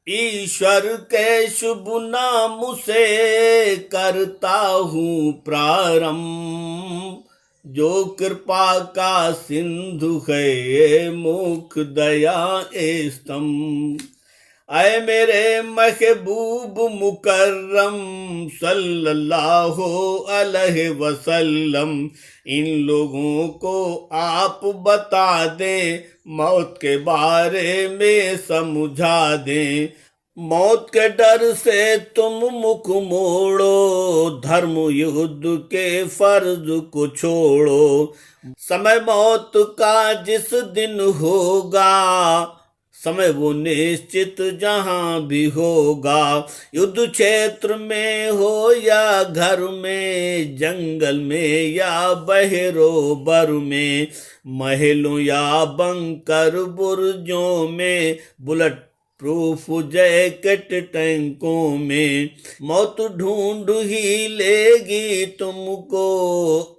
ईश्वर के शुभ नाम से करता हूँ प्रारंभ, जो कृपा का सिंधु है मुख दया ए स्तंभ। आए मेरे महबूब मुकर्रम सल्लल्लाहु अलैहि वसल्लम, इन लोगों को आप बता दें, मौत के बारे में समझा दें। मौत के डर से तुम मुख मोड़ो, धर्म युद्ध के फर्ज को छोड़ो। समय मौत का जिस दिन होगा, समय वो निश्चित जहां भी होगा। युद्ध क्षेत्र में हो या घर में, जंगल में या बहरोबर में, महलों या बंकर बुर्जों में, बुलेट प्रूफ जैकेट टैंकों में, मौत ढूंढ ही लेगी तुमको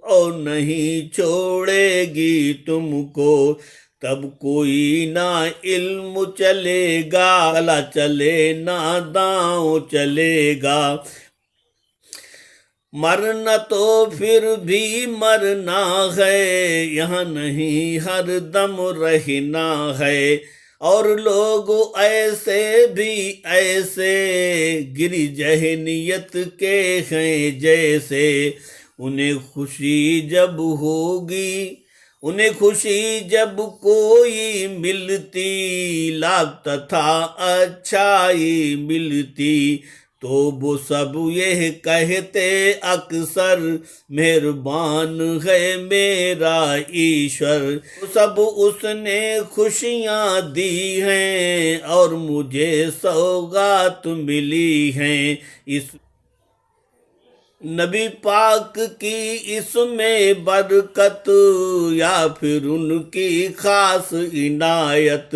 और नहीं छोड़ेगी तुमको। तब कोई ना इल्म चलेगा, भला चले ना दांव चलेगा। मरना तो फिर भी मरना है, यहाँ नहीं हर दम रहना है। और लोग ऐसे भी ऐसे गिरी जहनियत के हैं जैसे, उन्हें खुशी जब होगी, उन्हें खुशी जब कोई मिलती, लाख तथा अच्छाई मिलती, तो वो सब यह कहते अक्सर, मेहरबान है मेरा ईश्वर। सब उसने खुशियाँ दी हैं और मुझे सौगात मिली हैं। इस नबी पाक की इसमें बरकत, या फिर उनकी खास इनायत,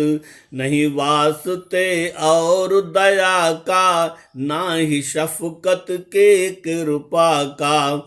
नहीं वास्ते और दया का, ना ही शफकत के कृपा का।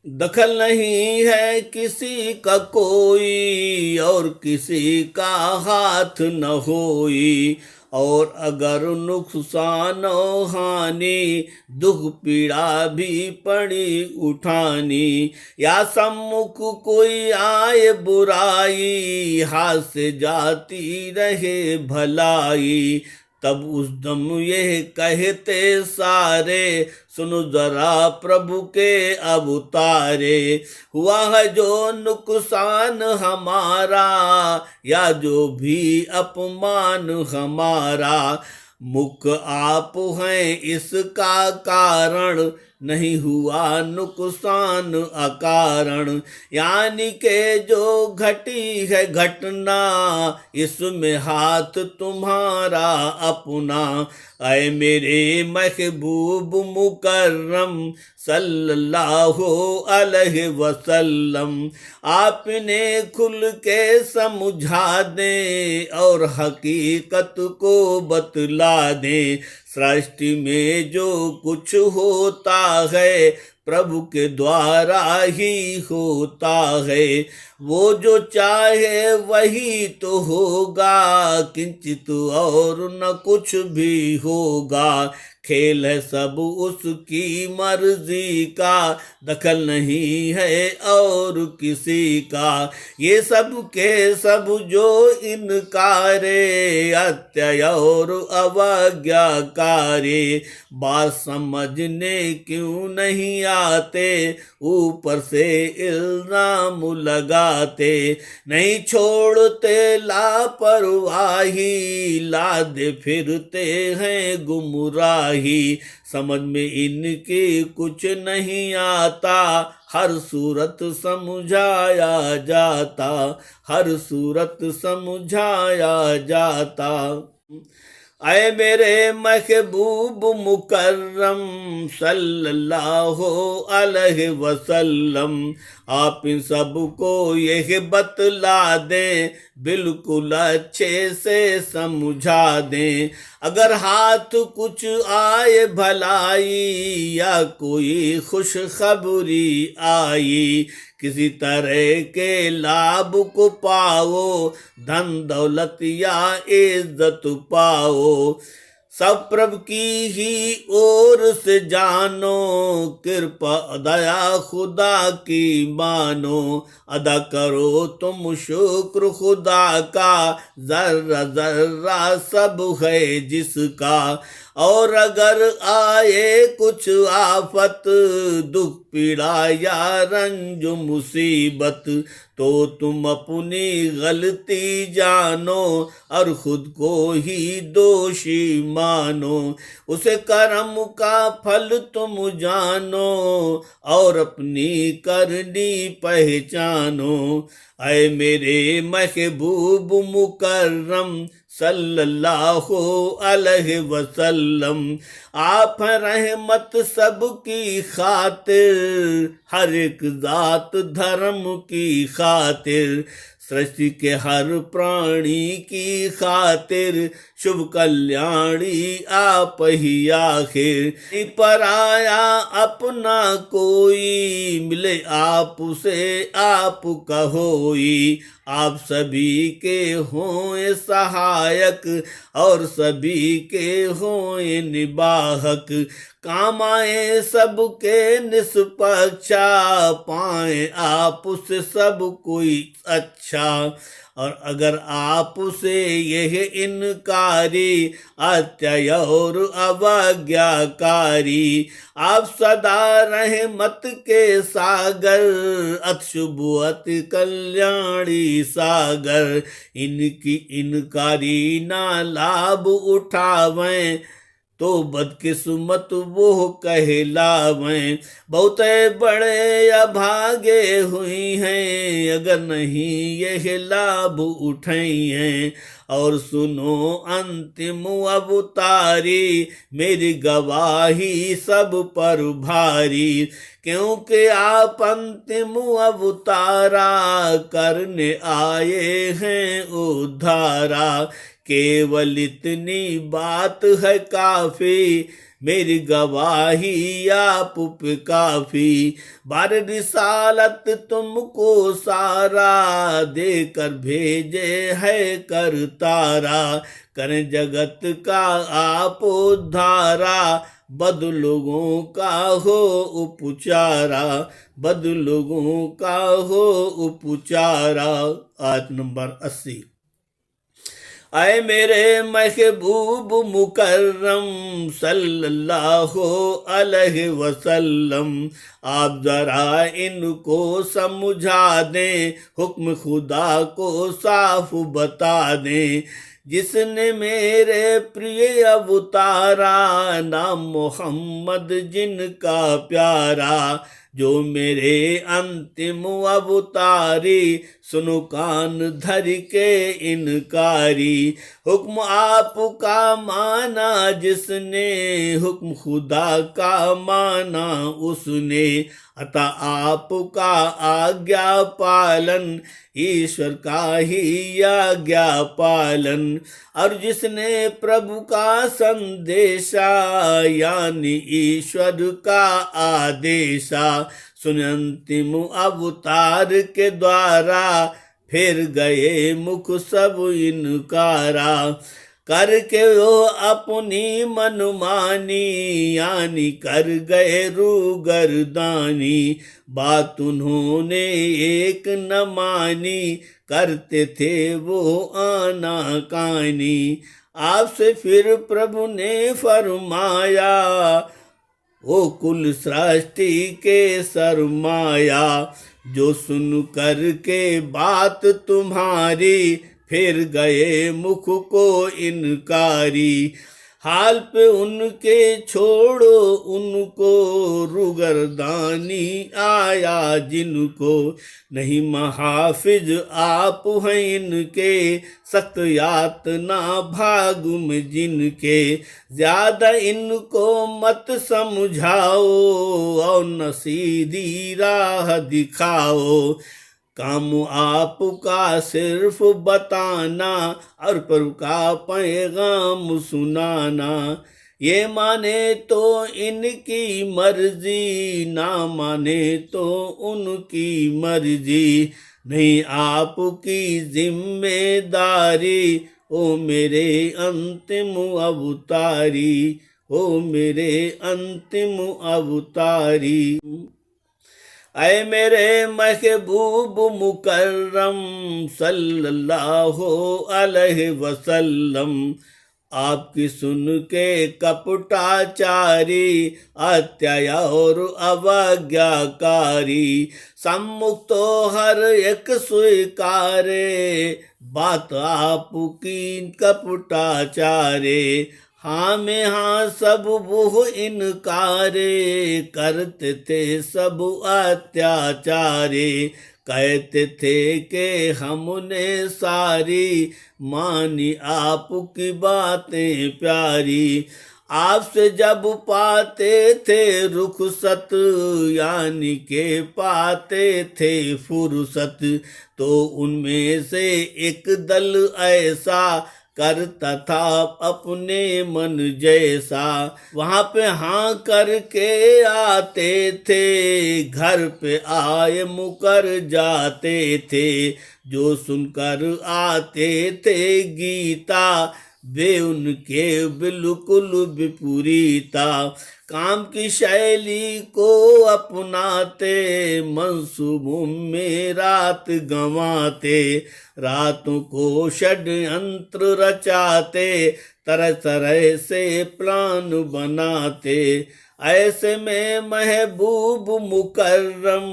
दखल नहीं है किसी का कोई, और किसी का हाथ न होई। और अगर नुकसान हानि, दुख पीड़ा भी पड़ी उठानी, या सम्मुख कोई आए बुराई, हाथ से जाती रहे भलाई, तब उस दम यह कहते सारे, सुनो जरा प्रभु के अवतारे। हुआ है जो नुकसान हमारा, या जो भी अपमान हमारा, मुख आप हैं इसका कारण, नहीं हुआ नुकसान अकारण। यानी के जो घटी है घटना, इसमें हाथ तुम्हारा अपना। आए मेरे महबूब मुकर्रम सल्लल्लाहु अलैहि वसल्लम, आपने खुल के समझा दे और हकीकत को बतला दे। सृष्टि में जो कुछ होता है, प्रभु के द्वारा ही होता है। वो जो चाहे वही तो होगा, किंचित और न कुछ भी होगा। खेल है सब उसकी मर्जी का, दखल नहीं है और किसी का। ये सब के सब जो इनकारे, अत्यय और अवज्ञाकारी, बात समझने क्यों नहीं आते, ऊपर से इल्जाम लगाते। नहीं छोड़ते लापरवाही, लादे फिरते हैं गुमराही। समझ में इनके कुछ नहीं आता, हर सूरत समझाया जाता, हर सूरत समझाया जाता। आए मेरे महबूब मुकर्रम सल्लल्लाहु अलैहि वसल्लम, आप इन सबको यह बतला दें, बिल्कुल अच्छे से समझा दें। अगर हाथ कुछ आए भलाई, या कोई खुशखबरी आई, किसी तरह के लाभ को पाओ, धन दौलत या इज्जत पाओ, सब प्रभु की ही ओर से जानो, कृपा दया खुदा की मानो। अदा करो तुम शुक्र खुदा का, जर्रा जर्रा सब है जिसका। और अगर आए कुछ आफत, दुख पीड़ा या रंज मुसीबत, तो तुम अपनी गलती जानो और खुद को ही दोषी मानो। उसे कर्म का फल तुम जानो और अपनी करनी पहचानो। ऐ मेरे महबूब मुकर्रम सल्लल्लाहु अलैहि वसल्लम, आप रहमत सबकी खातिर, हर एक जात धर्म की खातिर, सृष्टि के हर प्राणी की खातिर, शुभ कल्याणी आप ही आखिर। पर आया अपना कोई, मिले आप से आप कहोई। आप सभी के हों सहायक और सभी के हों निबाहक, काम आए सबके निष्पक्षा, पाए आप से सब कोई अच्छा। और अगर आप से यह इनकारी, अत्यय और अवज्ञाकारी, आप सदा रहमत के सागर, अतशुभ अति कल्याणी सागर। इनकी इनकारी ना लाभ उठावें, तो बदकिस्मत वो कहलावें। बहुत बड़े अभागे हुई हैं, अगर नहीं यह लाभ उठाई हैं। और सुनो अंतिम अवतारी, मेरी गवाही सब पर भारी। क्योंकि आप अंतिम अवतारा, करने आए हैं उद्धारा। केवल इतनी बात है काफी, मेरी गवाही आप पे काफी। बार रिसालत तुमको सारा, देकर भेजे है कर तारा। करें जगत का आप उद्धारा, बद लोगों का हो उपचारा, बद लोगों का हो उपचारा। आयत नंबर 80। आए मेरे महबूब मुकर्रम सल्लल्लाहु अलैहि वसल्लम, आप जरा इनको समझा दें, हुक्म खुदा को साफ बता दें। जिसने मेरे प्रिय अवतारा, नाम मोहम्मद जिनका प्यारा। जो मेरे अंतिम अवतारी, सुनो कान धर के इनकारी। हुक्म आपका माना जिसने, हुक्म खुदा का माना उसने। अतः आपका आज्ञा पालन, ईश्वर का ही आज्ञा पालन। और जिसने प्रभु का संदेशा, यानी ईश्वर का आदेशा, सुन अंतिम अवतार के द्वारा, फिर गए मुख सब इनकारा। करके वो अपनी मनमानी, यानी कर गए रूगरदानी। बात उन्होंने एक न मानी, करते थे वो आना कानी। आपसे फिर प्रभु ने फरमाया, ओ कुल सृष्टि के सरमाया। जो सुन कर के बात तुम्हारी, फिर गए मुख को इनकारी। हाल पे उनके छोड़ो उनको, रुगरदानी आया जिनको। नहीं महाफिज आप हैं इनके, सख्त यातना भाग में जिनके। ज्यादा इनको मत समझाओ, और न सीधी राह दिखाओ। काम आपका सिर्फ बताना, और प्रभु का पैगाम सुनाना। ये माने तो इनकी मर्जी, ना माने तो उनकी मर्जी। नहीं आपकी जिम्मेदारी, ओ मेरे अंतिम अवतारी, ओ मेरे अंतिम अवतारी। ऐ मेरे महबूब मुकर्रम सल्लल्लाहु अलैहि वसल्लम, आपकी सुन के कपटाचारी अत्याय और अवज्ञाकारी, सम्मुख तो हर एक स्वीकारे, बात आपकी कपटाचारे। हाँ में हाँ सब वो इनकारे, करते थे सब अत्याचारे। कहते थे कि हमने सारी मानी आपकी बातें प्यारी। आपसे जब पाते थे रुखसत, यानी के पाते थे फुर्सत, तो उनमें से एक दल ऐसा करता था अपने मन जैसा। वहां पे हाँ करके आते थे, घर पे आए मुकर जाते थे। जो सुनकर आते थे गीता, वे उनके बिल्कुल विपरीता। काम की शैली को अपनाते, मंसूबों में रात गंवाते। रातों को षड्यंत्र रचाते, तरह तरह से प्लान बनाते। ऐसे में महबूब मुकर्रम,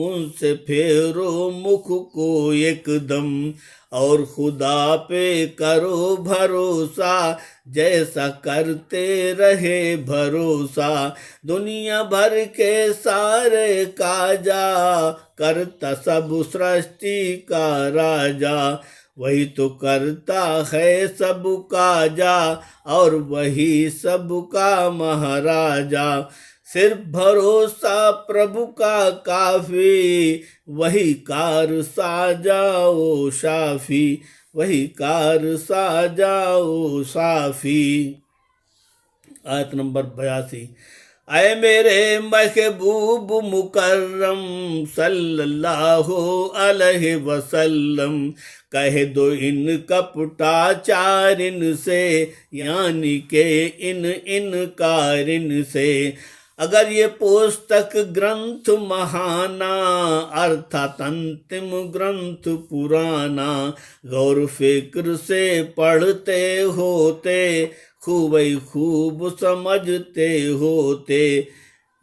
उनसे फेरो मुख को एकदम, और खुदा पे करो भरोसा, जैसा करते रहे भरोसा। दुनिया भर के सारे काजा, करता सब सृष्टि का राजा। वही तो करता है सब काजा, और वही सबका महाराजा। सिर्फ भरोसा प्रभु का काफी, वही कार साजाओ शाफी, वही कार साजाओ साफी। आयत नंबर 82। ऐ मेरे महबूब मुकर्रम सल्लल्लाहु अलैहि वसल्लम, कह दो इन कपटाचारिन से, यानी के इन इनकारिन से। अगर ये पुस्तक ग्रंथ महाना, अर्थात अंतिम ग्रंथ पुराना, गौर फिक्र से पढ़ते होते, खूब ही खूब समझते होते।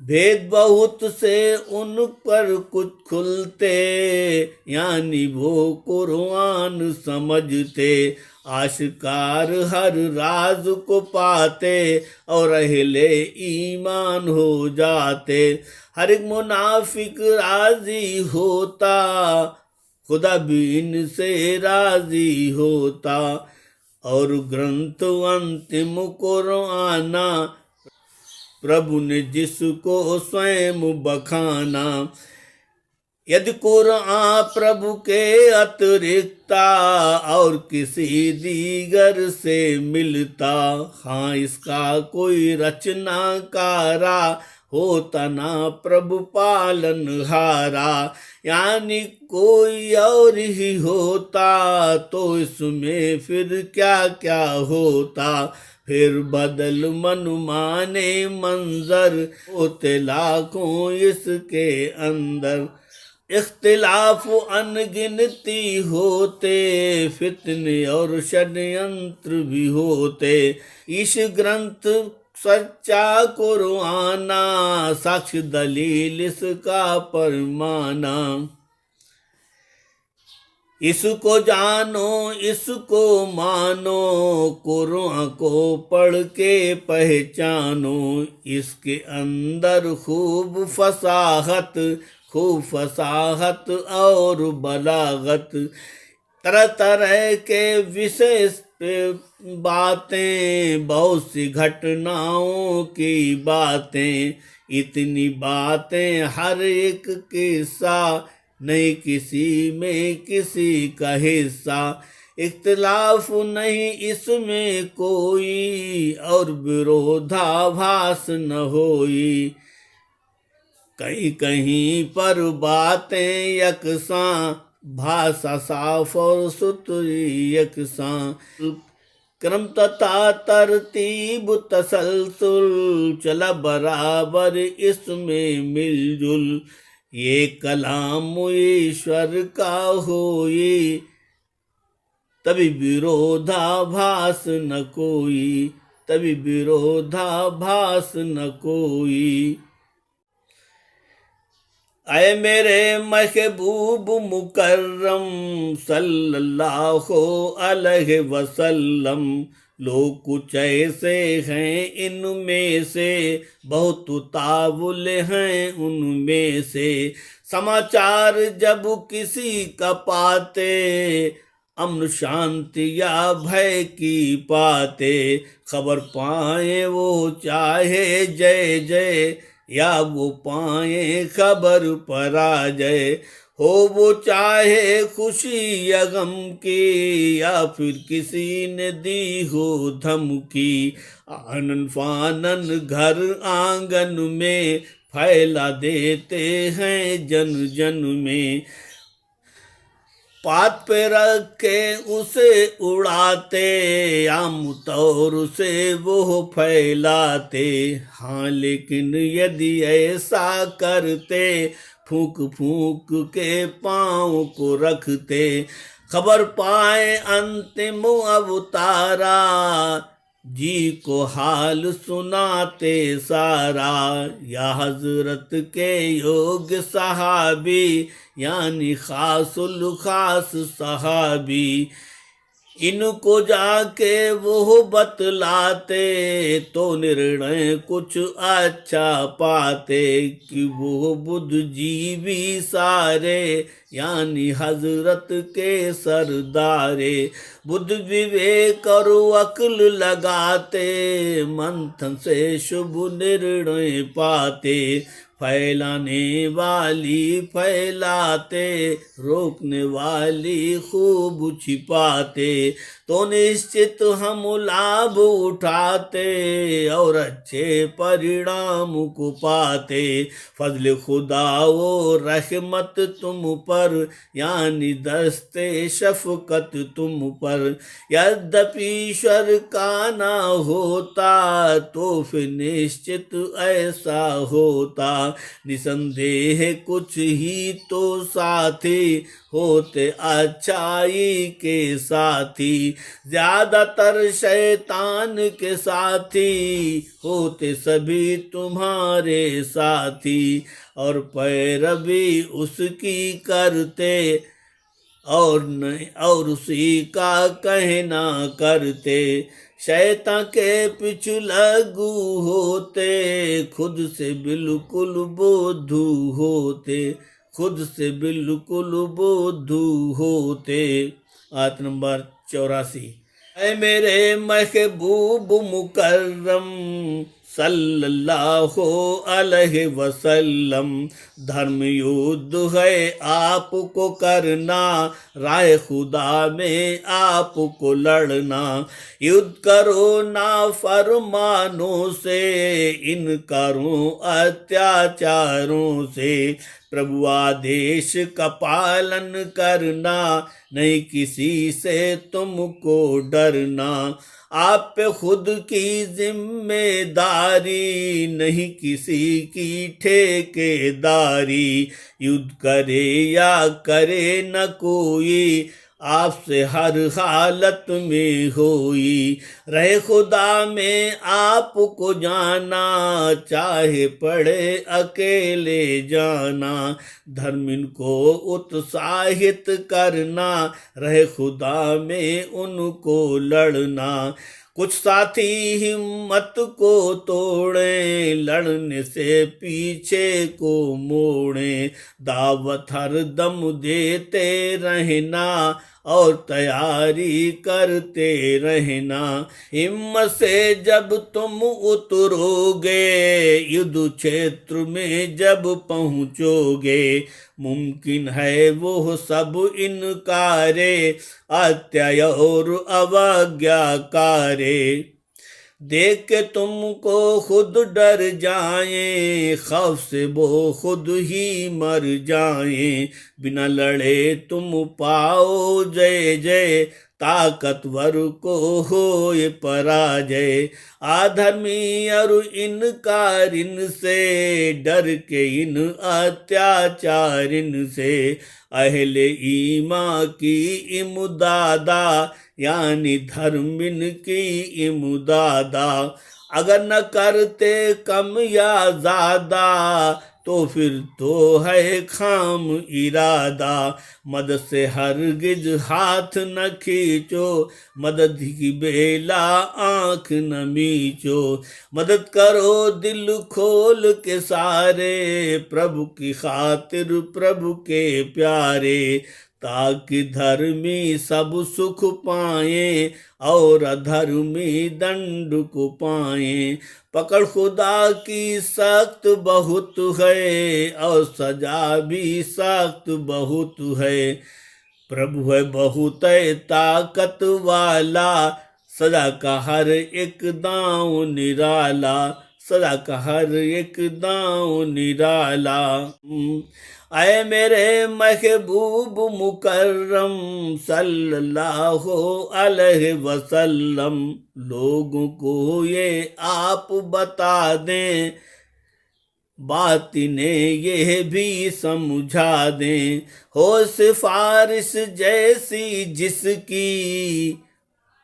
भेद बहुत से उन पर कुछ खुलते, यानी वो कुरान समझते। आशिकार हर राज को पाते, और अहले ईमान हो जाते। हर एक मुनाफिक राजी होता, खुदा भी इनसे राजी होता। और ग्रंथ अंतिम कुराना, प्रभु ने जिसको स्वयं बखाना। यदि कुरान प्रभु के अतिरिक्ता, और किसी दीगर से मिलता, हाँ इसका कोई रचनाकारा, होता ना प्रभु पालनहारा। यानी कोई और ही होता, तो इसमें फिर क्या क्या होता। फिर बदल मनमाने मंजर, होते लाखों इसके अंदर। इख्तिलाफ अनगिनती होते, फितने और षड्यंत्र भी होते। इस ग्रंथ सच्चा कुराना, साक्ष्य दलील इसका परमाना। इसको जानो इसको मानो, कुरान को पढ़ के पहचानो। इसके अंदर खूब फसाहत और बलागत। तरह तरह के विशेष बातें, बहुत सी घटनाओं की बातें। इतनी बातें हर एक किस्सा, नहीं किसी में किसी का हिस्सा। इख्तिलाफ नहीं इसमें कोई, और विरोधाभास न होई। कहीं कहीं पर बातें यकसां, भाषा साफ और सुथरी यकसां, क्रम तथा तरतीब तसलसल, चला बराबर इसमें मिलजुल। ये कलाम ईश्वर का होई, तभी विरोधाभास न कोई, तभी विरोधाभास न कोई। ऐ मेरे महबूब मुकर्रम सल्लल्लाहु अलैहि वसल्लम, लोग कुछ ऐसे हैं इनमें से, बहुत तावुल हैं उनमें से। समाचार जब किसी का पाते, अमन शांति या भय की पाते, खबर पाए वो चाहे जय जय, या वो पाए खबर पराजय। हो वो चाहे खुशी या गम की, या फिर किसी ने दी हो धमकी। आनन फानन घर आंगन में फैला देते हैं जन जन में। पात पे रख के उसे उड़ाते, आम तौर से वो फैलाते। हाँ लेकिन यदि ऐसा करते, फूंक फूंक के पाँव को रखते, खबर पाए अंतिम अवतारा, जी को हाल सुनाते सारा। या हजरत के योग सहाबी, यानी खासुल खास सहाबी, इनको जाके वो बतलाते, तो निर्णय कुछ अच्छा पाते। कि वो बुद्धिजीवी सारे, यानी हजरत के सरदारे, बुद्ध विवेक और अक्ल लगाते, मंथन से शुभ निर्णय पाते। फैलाने वाली फैलाते, रोकने वाली खूब छिपाते, तो निश्चित हम लाभ उठाते, और अच्छे परिणाम को पाते। फजल खुदा वो रहमत तुम पर, यानी दस्ते शफकत तुम पर, यद्यपि ईश्वर का ना होता, तो फिर निश्चित ऐसा होता। निसंदेह कुछ ही तो साथी होते अच्छाई के साथी, ज्यादातर शैतान के साथी होते सभी तुम्हारे साथी। और पैरवी उसकी करते, और उसी का कहना करते। शैतान के पिछु लगू होते, खुद से बिल्कुल बोधू होते, खुद से बिल्कुल बोधू होते। आयत नंबर 84। ऐ मेरे महबूब मुकर्रम सल्लल्लाहु अलैहि वसल्लम, धर्म युद्ध है आपको करना, राय खुदा में आपको लड़ना। युद्ध करो ना फरमानों से, इन करो अत्याचारों से। प्रभु आदेश का पालन करना, नहीं किसी से तुमको डरना। आप पे खुद की जिम्मेदारी, नहीं किसी की ठेकेदारी। युद्ध करे या करे न कोई, आपसे हर हालत में होई। रहे खुदा में आपको जाना, चाहे पड़े अकेले जाना। धर्मिन को उत्साहित करना, रहे खुदा में उनको लड़ना। कुछ साथी हिम्मत को तोड़े, लड़ने से पीछे को मोड़े। दावत हर दम देते रहना, और तैयारी करते रहना। हिम्मत से जब तुम उतरोगे, युद्ध क्षेत्र में जब पहुंचोगे, मुमकिन है वो सब इनकारे, अत्याय और अवज्ञा कारे। देख के तुमको खुद डर जाएं, खौफ से वो खुद ही मर जाएं। बिना लड़े तुम पाओ जय जय, ताकतवर को हो ये पराजय। आधर्मी और इनकारिन से, डर के इन अत्याचारिन से। अहले ईमा की इमदादा, यानी धर्मिन की इमदादा। अगर न करते कम या ज्यादा, तो फिर तो है खाम इरादा। मदद से हरगिज हाथ न खींचो, मदद की बेला आंख न मीचो। मदद करो दिल खोल के सारे, प्रभु की खातिर प्रभु के प्यारे। ताकि धर्मी सब सुख पाए, और अधर्मी दंड को पाए। पकड़ खुदा की सख्त बहुत है, और सजा भी सख्त बहुत है। प्रभु है बहुत ताकत वाला, सजा का हर एक दांव निराला। सदा का हर एक दांव निराला। आए मेरे महबूब मुकर्रम सल्लल्लाहु अलैहि वसल्लम, लोगों को ये आप बता दें, बातिनें ये भी समझा दें। हो सिफारिश जैसी जिसकी,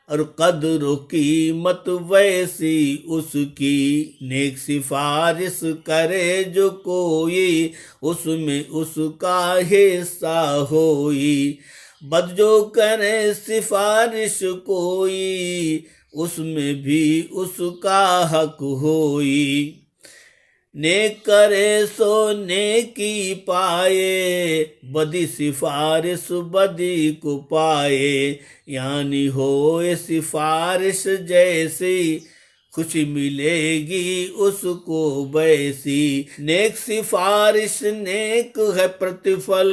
और कद्र कीमत वैसी उसकी। नेक सिफारिश करे जो कोई, उसमें उसका हिस्सा होई। बद जो करे सिफारिश कोई, उसमें भी उसका हक होई। नेक करे सो नेकी पाए, बदी सिफारिश बदी को पाए। यानी होए सिफारिश जैसी, खुशी मिलेगी उसको वैसी। नेक सिफारिश नेक है प्रतिफल,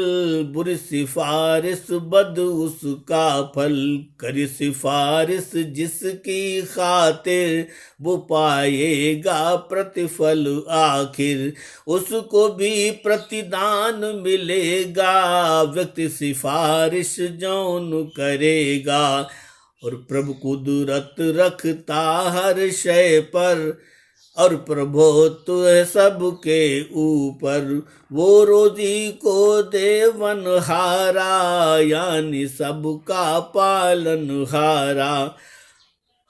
बुरी सिफारिश बद उसका फल। करी सिफारिश जिसकी खातिर, वो पाएगा प्रतिफल आखिर। उसको भी प्रतिदान मिलेगा, व्यक्ति सिफारिश जौन करेगा। और प्रभु कुदरत रखता हर शय पर, और प्रभुत्व है सबके ऊपर। वो रोजी को देवनहारा, यानी सबका पालनहारा।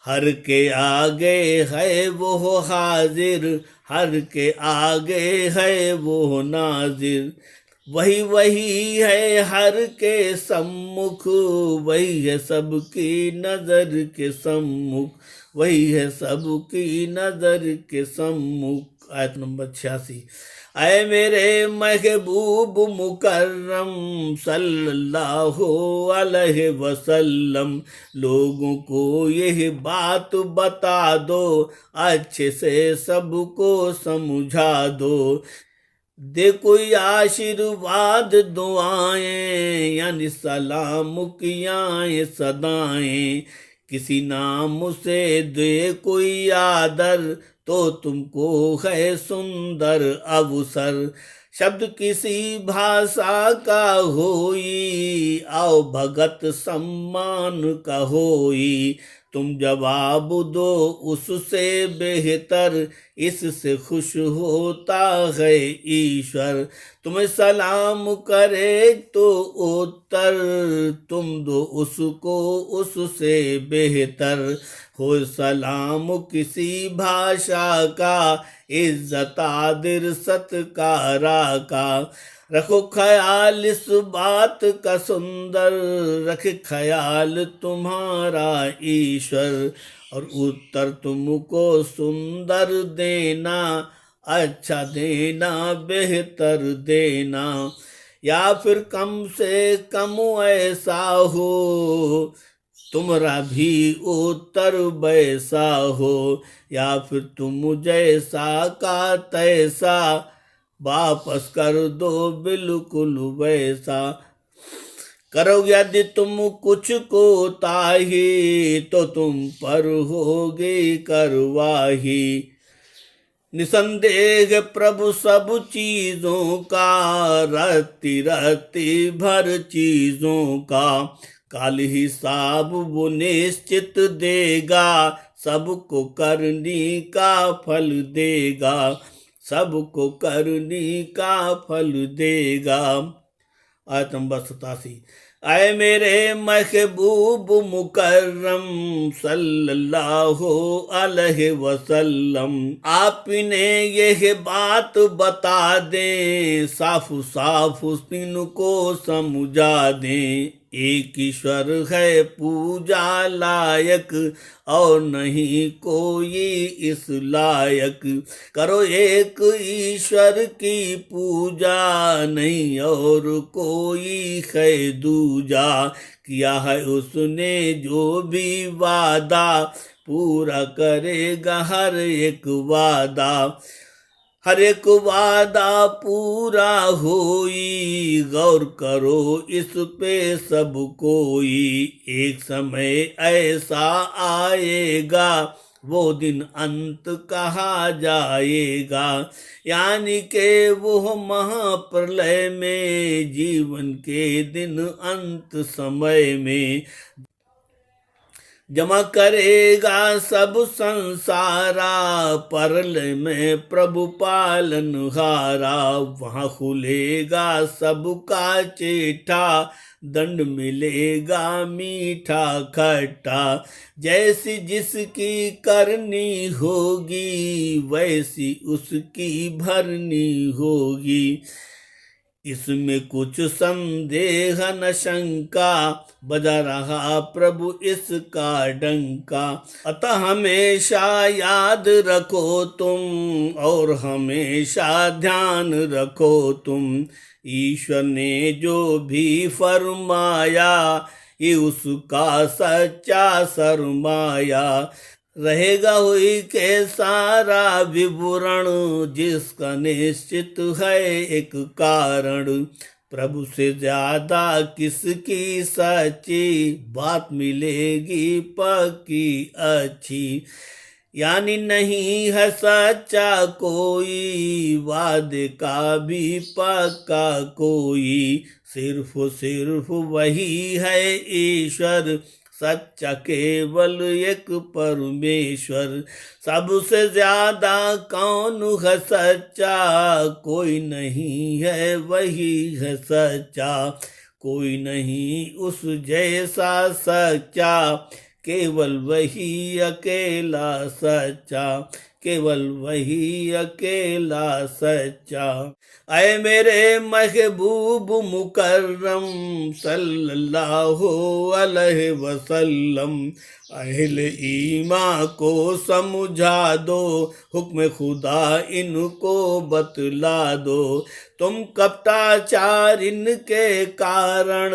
हर के आगे है वो हाजिर, हर के आगे है वो नाजिर। वही है हर के सम्मुख, वही है सबकी नजर के सम्मुख। वही है सबकी नजर के सम्मुख। आयत नंबर 86। ऐ मेरे महबूब मुकर्रम सल्लल्लाहु अलैहि वसल्लम, लोगों को यह बात बता दो, अच्छे से सबको समझा दो। देखो आशीर्वाद दुआएं, यानी सलाम कियाएं सदाएं। किसी नाम से दे कोई आदर, तो तुमको है सुंदर अवसर। शब्द किसी भाषा का होई, आओ भगत सम्मान का होई। तुम जवाब दो उससे बेहतर, इससे खुश होता है ईश्वर। तुम्हें सलाम करे तो उत्तर, तुम दो उसको उससे बेहतर। हो सलाम किसी भाषा का, इज्जत आदर सत्कारा का। रखो ख्याल इस बात का सुंदर, रखे ख्याल तुम्हारा ईश्वर। और उत्तर तुमको सुंदर देना, अच्छा देना बेहतर देना। या फिर कम से कम ऐसा हो, तुम्हारा भी उत्तर वैसा हो। या फिर तुम जैसा का तैसा, वापस कर दो बिल्कुल वैसा। करो यदि तुम कुछ को ताही, तो तुम पर होगे करवाही। निसंदेह प्रभु सब चीजों का, रति रति भर चीजों का। काल हिसाब वो निश्चित देगा, सबको करनी का फल देगा, सबको करनी का फल देगा। आयत नंबर 87। आए मेरे महबूब मुकर्रम सल्लल्लाहु अलैहि वसल्लम, आपने यह बात बता दें, साफ साफ इनको समझा दें। एक ईश्वर है पूजा लायक, और नहीं कोई इस लायक। करो एक ईश्वर की पूजा, नहीं और कोई है दूजा। किया है उसने जो भी वादा, पूरा करेगा हर एक वादा। हर एक वादा पूरा होई, गौर करो इस पे सब कोई। एक समय ऐसा आएगा, वो दिन अंत कहा जाएगा। यानी के वो महाप्रलय में, जीवन के दिन अंत समय में। जमा करेगा सब संसारा, परलय में प्रभु पालन हारा। वहाँ खुलेगा सबका चेठा, दंड मिलेगा मीठा खट्टा। जैसी जिसकी करनी होगी, वैसी उसकी भरनी होगी। इसमें कुछ संदेह न शंका, बजा रहा प्रभु इसका डंका। अतः हमेशा याद रखो तुम, और हमेशा ध्यान रखो तुम। ईश्वर ने जो भी फरमाया, ये उसका सच्चा सरमाया। रहेगा हुई के सारा विवरण, जिसका निश्चित है एक कारण। प्रभु से ज्यादा किसकी सच्ची, बात मिलेगी पक्की अच्छी। यानी नहीं है सच्चा कोई, वादे का भी पक्का कोई। सिर्फ वही है ईश्वर, सच्चा केवल एक परमेश्वर। सबसे ज्यादा कौन है सच्चा, कोई नहीं है वही है सच्चा। कोई नहीं उस जैसा सच्चा, केवल वही अकेला सच्चा, केवल वही अकेला सच्चा। ऐ मेरे महबूब मुकर्रम सल्लल्लाहु अलैहि वसल्लम, अहले ईमान को समझा दो, हुक्म खुदा इनको बतला दो। तुम कपटाचार इनके कारण,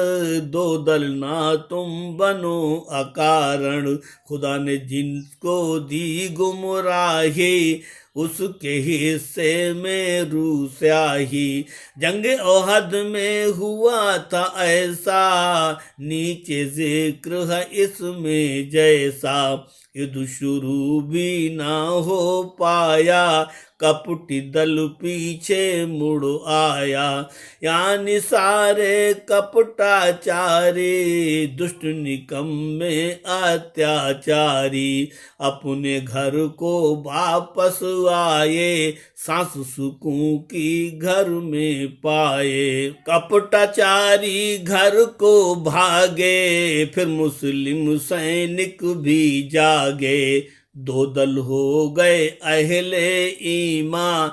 दो दल ना तुम बनो अकारण। खुदा ने जिनको दी गुमराही, उसके हिस्से में रू स्याही। जंग ओहद में हुआ था ऐसा, नीचे जिक्र है इसमें जैसा। युद्ध शुरू भी ना हो पाया, कपटी दल पीछे मुड़ आया। यानी सारे कपटाचारी, दुष्ट निकम्मे अत्याचारी, अपने घर को वापस आए, सांस सुकून की घर में पाए। कपटाचारी घर को भागे, फिर मुस्लिम सैनिक भी जागे। दो दल हो गए अहले ईमान,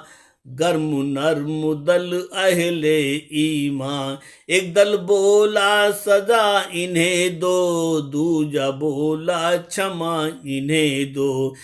गर्म नर्म दल अहले ईमान। एक दल बोला सजा इन्हें दो, दूजा बोला क्षमा इन्हें दो।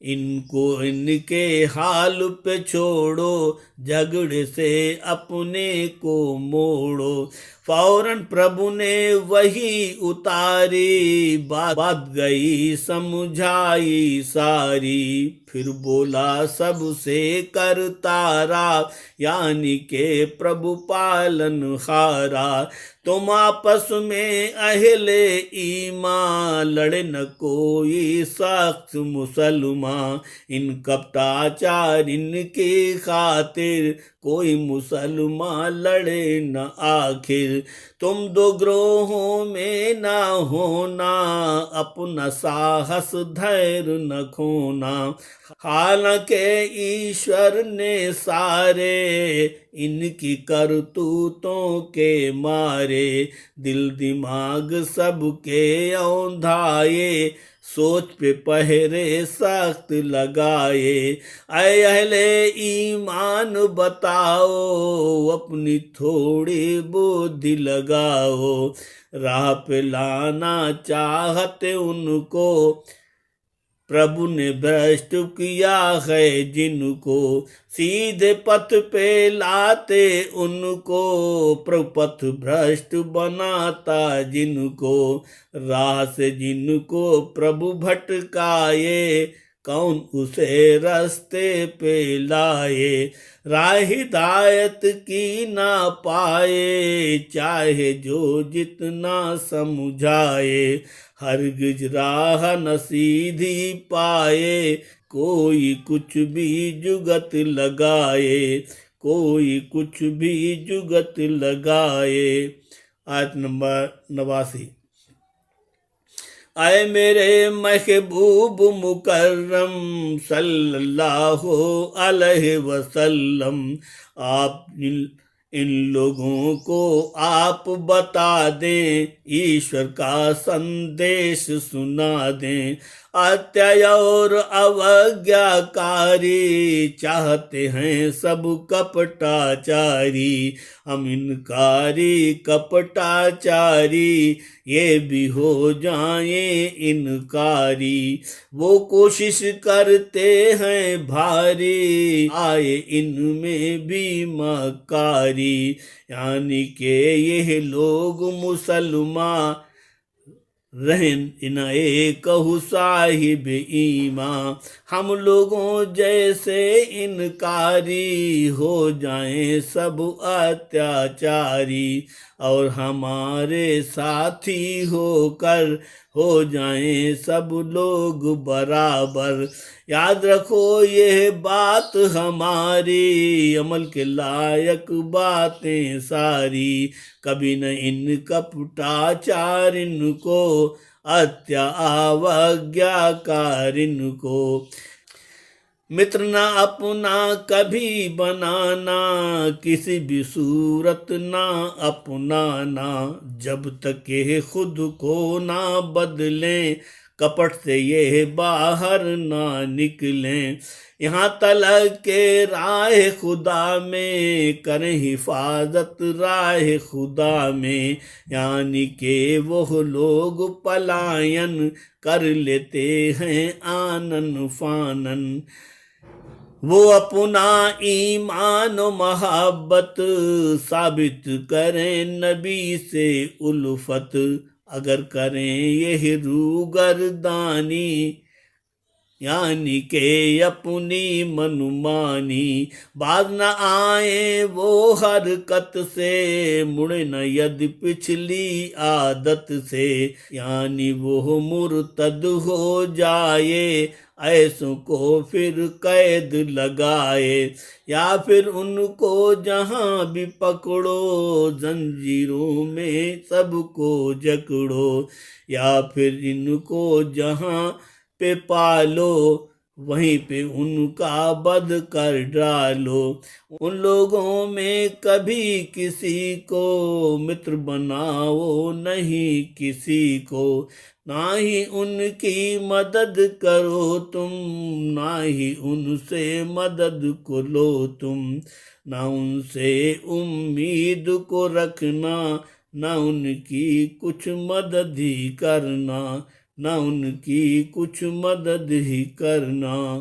इनको इनके हाल पे छोड़ो, झगड़े से अपने को मोड़ो। फौरन प्रभु ने वही उतारी, बात गई समझाई सारी। फिर बोला सबसे कर तारा, यानी के प्रभु पालन हारा। तुम आपस में अहले ईमान, लड़े न कोई सख्त मुसलमान। इन कपटाचार इनकी खातिर, कोई मुसलमान लड़े न आखिर। तुम दो ग्रोहों में ना होना, अपना साहस धैर्य न खोना। हालांकि ईश्वर ने सारे, इनकी करतूतों के मारे। दिल दिमाग सबके औंधाए, सोच पे पहरे सख्त लगाए। ऐ अहले ईमान बताओ, अपनी थोड़ी बुद्धि लगाओ। राह पे लाना चाहते उनको, प्रभु ने भ्रष्ट किया है जिनको। सीधे पथ पे लाते उनको, प्रभु पथ भ्रष्ट बनाता जिनको। राह से जिनको प्रभु भटकाए, कौन उसे रास्ते पे लाए। राह हिदायत की ना पाए, चाहे जो जितना समझाए। हरगिज राह न सीधी पाए, कोई कुछ भी जुगत लगाए। कोई कुछ भी जुगत लगाए। आयत नंबर 89। आए मेरे महबूब मुकर्रम सल्लल्लाहु अलैहि वसल्लम, आप इन लोगों को आप बता दें, ईश्वर का संदेश सुना दें। अत्याचार और अवज्ञाकारी, चाहते हैं सब कपटाचारी। हम इनकारी कपटाचारी, ये भी हो जाएं इनकारी। वो कोशिश करते हैं भारी, आए इनमें भी मकारी। यानी के ये लोग मुसलमान, रहन इन एक साहिब ईमान। हम लोगों जैसे इनकारी, हो जाएं सब अत्याचारी। और हमारे साथी होकर, हो जाएं सब लोग बराबर। याद रखो ये बात हमारी, अमल के लायक बातें सारी। कभी न इन कपटाचार इनको, अत्या अवज्ञाकार इनको। मित्र ना अपना कभी बनाना, किसी भी सूरत ना अपनाना। जब तक ये खुद को ना बदलें, कपट से ये बाहर ना निकलें। यहाँ तलक के राह खुदा में, करें हिफाजत राह खुदा में। यानी के वो लोग पलायन कर लेते हैं आनन फानन। वो अपना ईमान व मोहब्बत, साबित करें नबी से उल्फत। अगर करें यह रूगरदानी, यानी के अपनी मनमानी। बाज न आए वो हरकत से, मुड़े न यदि पिछली आदत से। यानी वो मुर्तद हो जाए, ऐसों को फिर कैद लगाए। या फिर उनको जहां भी पकड़ो, जंजीरों में सबको जकड़ो। या फिर इनको जहां पे पालो, वहीं पे उनका बद कर डालो। उन लोगों में कभी किसी को मित्र बनाओ नहीं किसी को। ना ही उनकी मदद करो तुम, ना ही उनसे मदद को लो तुम। ना उनसे उम्मीद को रखना, ना उनकी कुछ मदद ही करना। ना उनकी कुछ मदद ही करना।